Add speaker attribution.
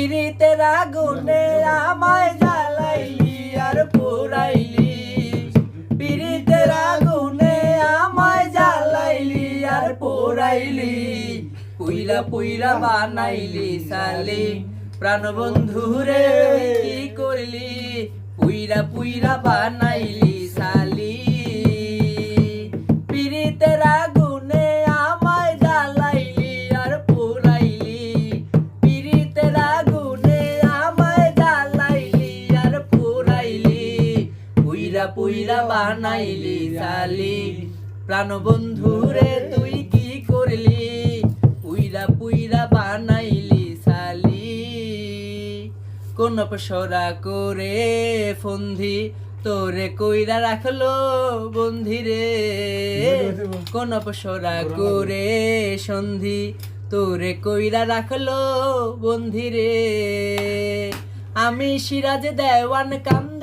Speaker 1: পিরিতের আগুনে আমায় জ্বালাইলি আর পোড়াইলি, পিরিতের আগুনে আমায় জ্বালাইলি আর পোড়াইলি, পুইরা পুইরা বানাইলি সালি প্রাণ বন্ধুরে কি করলি, পুইরা পুইরা বানাইলি সালি। পিরিতের আগুনে আমায় জ্বালাইলি আর পোড়াইলি, পিরিতের আগুনে আমায় জ্বালাইলি আর পোড়াইলি, পুইরা পুইরা বানাইলি সালি প্রাণ বন্ধুরে তুই কি করলি, পুইরা পুইরা বানাইলি সালি। কোন অপসরা করে ফন্দি তোরে কইরা রাখলো বন্ধিরে, কোন অপসরা করে সন্ধি তোরে কইরা রাখলো বন্ধিরে। আমি সিরাজ দেওয়ান কান্দ